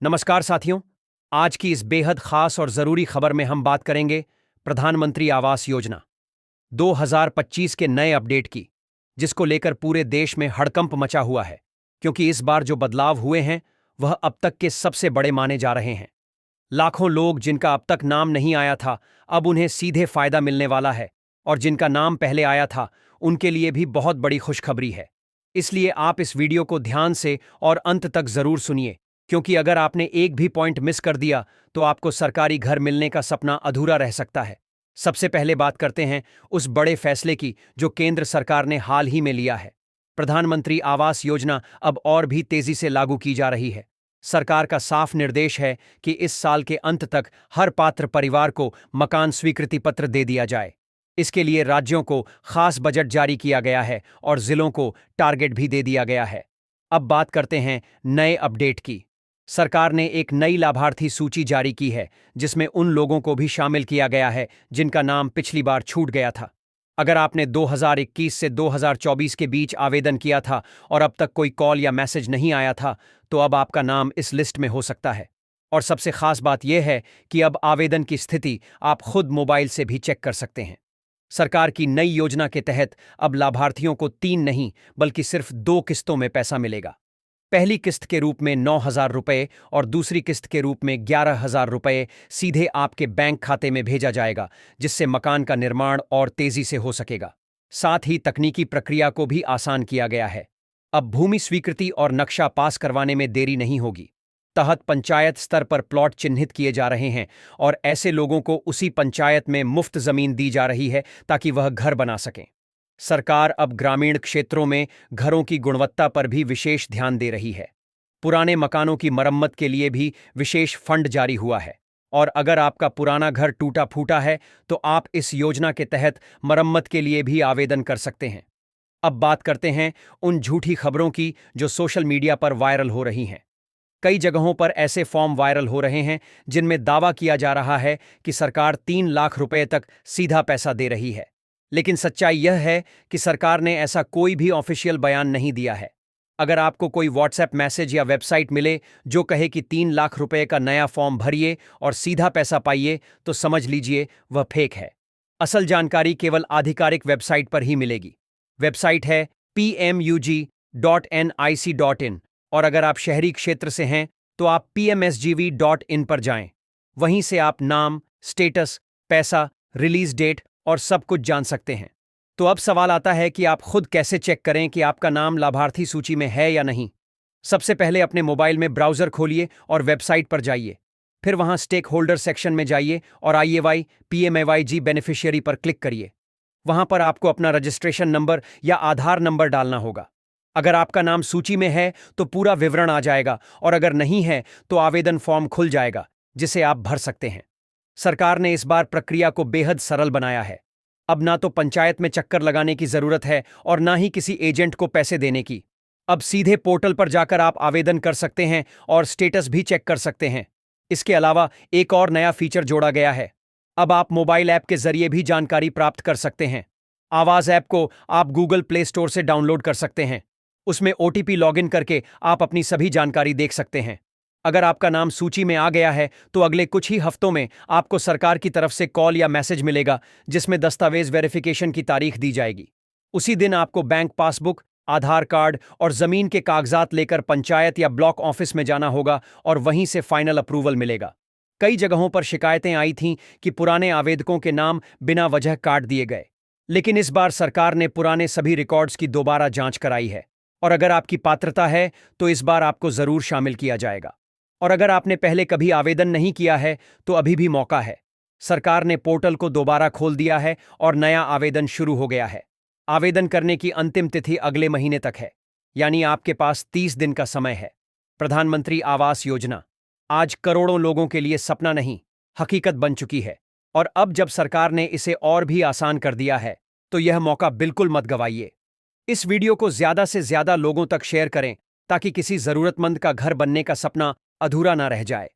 नमस्कार साथियों। आज की इस बेहद खास और जरूरी खबर में हम बात करेंगे प्रधानमंत्री आवास योजना 2025 के नए अपडेट की, जिसको लेकर पूरे देश में हड़कंप मचा हुआ है। क्योंकि इस बार जो बदलाव हुए हैं वह अब तक के सबसे बड़े माने जा रहे हैं। लाखों लोग जिनका अब तक नाम नहीं आया था, अब उन्हें सीधे फायदा मिलने वाला है, और जिनका नाम पहले आया था उनके लिए भी बहुत बड़ी खुशखबरी है। इसलिए आप इस वीडियो को ध्यान से और अंत तक जरूर सुनिए, क्योंकि अगर आपने एक भी पॉइंट मिस कर दिया तो आपको सरकारी घर मिलने का सपना अधूरा रह सकता है। सबसे पहले बात करते हैं उस बड़े फैसले की जो केंद्र सरकार ने हाल ही में लिया है। प्रधानमंत्री आवास योजना अब और भी तेजी से लागू की जा रही है। सरकार का साफ निर्देश है कि इस साल के अंत तक हर पात्र परिवार को मकान स्वीकृति पत्र दे दिया जाए। इसके लिए राज्यों को खास बजट जारी किया गया है और जिलों को टारगेट भी दे दिया गया है। अब बात करते हैं नए अपडेट की। सरकार ने एक नई लाभार्थी सूची जारी की है, जिसमें उन लोगों को भी शामिल किया गया है जिनका नाम पिछली बार छूट गया था। अगर आपने 2021 से 2024 के बीच आवेदन किया था और अब तक कोई कॉल या मैसेज नहीं आया था, तो अब आपका नाम इस लिस्ट में हो सकता है। और सबसे खास बात यह है कि अब आवेदन की स्थिति आप खुद मोबाइल से भी चेक कर सकते हैं। सरकार की नई योजना के तहत अब लाभार्थियों को 3 नहीं बल्कि सिर्फ 2 किस्तों में पैसा मिलेगा। पहली किस्त के रूप में 9,000 रुपये और दूसरी किस्त के रूप में 11,000 रुपये सीधे आपके बैंक खाते में भेजा जाएगा, जिससे मकान का निर्माण और तेजी से हो सकेगा। साथ ही तकनीकी प्रक्रिया को भी आसान किया गया है। अब भूमि स्वीकृति और नक्शा पास करवाने में देरी नहीं होगी। तहत पंचायत स्तर पर प्लॉट चिन्हित किए जा रहे हैं और ऐसे लोगों को उसी पंचायत में मुफ्त जमीन दी जा रही है ताकि वह घर बना सकें। सरकार अब ग्रामीण क्षेत्रों में घरों की गुणवत्ता पर भी विशेष ध्यान दे रही है। पुराने मकानों की मरम्मत के लिए भी विशेष फंड जारी हुआ है। और अगर आपका पुराना घर टूटा फूटा है तो आप इस योजना के तहत मरम्मत के लिए भी आवेदन कर सकते हैं। अब बात करते हैं उन झूठी खबरों की जो सोशल मीडिया पर वायरल हो रही हैं। कई जगहों पर ऐसे फॉर्म वायरल हो रहे हैं जिनमें दावा किया जा रहा है कि सरकार 3 लाख रुपए तक सीधा पैसा दे रही है। लेकिन सच्चाई यह है कि सरकार ने ऐसा कोई भी ऑफिशियल बयान नहीं दिया है। अगर आपको कोई व्हाट्सएप मैसेज या वेबसाइट मिले जो कहे कि 3 लाख रुपए का नया फॉर्म भरिए और सीधा पैसा पाइए, तो समझ लीजिए वह फेक है। असल जानकारी केवल आधिकारिक वेबसाइट पर ही मिलेगी। वेबसाइट है pmug.nic.in, और अगर आप शहरी क्षेत्र से हैं तो आप pmsgv.in पर जाएं। वहीं से आप नाम, स्टेटस, पैसा, रिलीज डेट और सब कुछ जान सकते हैं। तो अब सवाल आता है कि आप खुद कैसे चेक करें कि आपका नाम लाभार्थी सूची में है या नहीं। सबसे पहले अपने मोबाइल में ब्राउजर खोलिए और वेबसाइट पर जाइए। फिर वहां स्टेक होल्डर सेक्शन में जाइए और IAY PMAYG बेनिफिशियरी पर क्लिक करिए। वहां पर आपको अपना रजिस्ट्रेशन नंबर या आधार नंबर डालना होगा। अगर आपका नाम सूची में है तो पूरा विवरण आ जाएगा, और अगर नहीं है तो आवेदन फॉर्म खुल जाएगा जिसे आप भर सकते हैं। सरकार ने इस बार प्रक्रिया को बेहद सरल बनाया है। अब ना तो पंचायत में चक्कर लगाने की जरूरत है और ना ही किसी एजेंट को पैसे देने की। अब सीधे पोर्टल पर जाकर आप आवेदन कर सकते हैं और स्टेटस भी चेक कर सकते हैं। इसके अलावा एक और नया फीचर जोड़ा गया है। अब आप मोबाइल ऐप के जरिए भी जानकारी प्राप्त कर सकते हैं। आवाज ऐप को आप गूगल प्ले स्टोर से डाउनलोड कर सकते हैं। उसमें OTP लॉगिन करके आप अपनी सभी जानकारी देख सकते हैं। अगर आपका नाम सूची में आ गया है तो अगले कुछ ही हफ्तों में आपको सरकार की तरफ से कॉल या मैसेज मिलेगा, जिसमें दस्तावेज वेरिफिकेशन की तारीख दी जाएगी। उसी दिन आपको बैंक पासबुक, आधार कार्ड और जमीन के कागजात लेकर पंचायत या ब्लॉक ऑफिस में जाना होगा और वहीं से फाइनल अप्रूवल मिलेगा। कई जगहों पर शिकायतें आई थीं कि पुराने आवेदकों के नाम बिना वजह काट दिए गए, लेकिन इस बार सरकार ने पुराने सभी रिकॉर्ड्स की दोबारा जांच कराई है। और अगर आपकी पात्रता है तो इस बार आपको जरूर शामिल किया जाएगा। और अगर आपने पहले कभी आवेदन नहीं किया है तो अभी भी मौका है। सरकार ने पोर्टल को दोबारा खोल दिया है और नया आवेदन शुरू हो गया है। आवेदन करने की अंतिम तिथि अगले महीने तक है, यानी आपके पास 30 दिन का समय है। प्रधानमंत्री आवास योजना आज करोड़ों लोगों के लिए सपना नहीं, हकीकत बन चुकी है। और अब जब सरकार ने इसे और भी आसान कर दिया है तो यह मौका बिल्कुल मत गवाइए। इस वीडियो को ज्यादा से ज्यादा लोगों तक शेयर करें ताकि किसी जरूरतमंद का घर बनने का सपना अधूरा ना रह जाए।